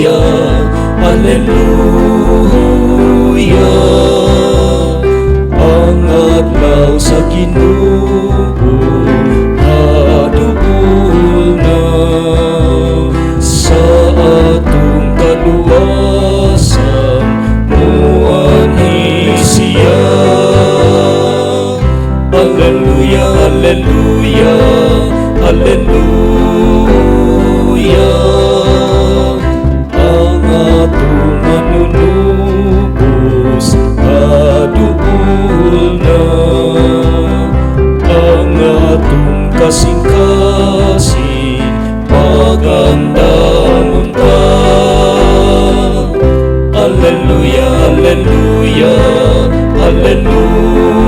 Hallelujah. Ang adlaw sa Ginoo haduol na, sa atong kaluwasan muanhi siya. Hallelujah, hallelujah, hallelujah. Ang atong manunubos haduol na, ang atong kasing-kasing magandamon ka. Hallelujah, hallelujah, hallelujah.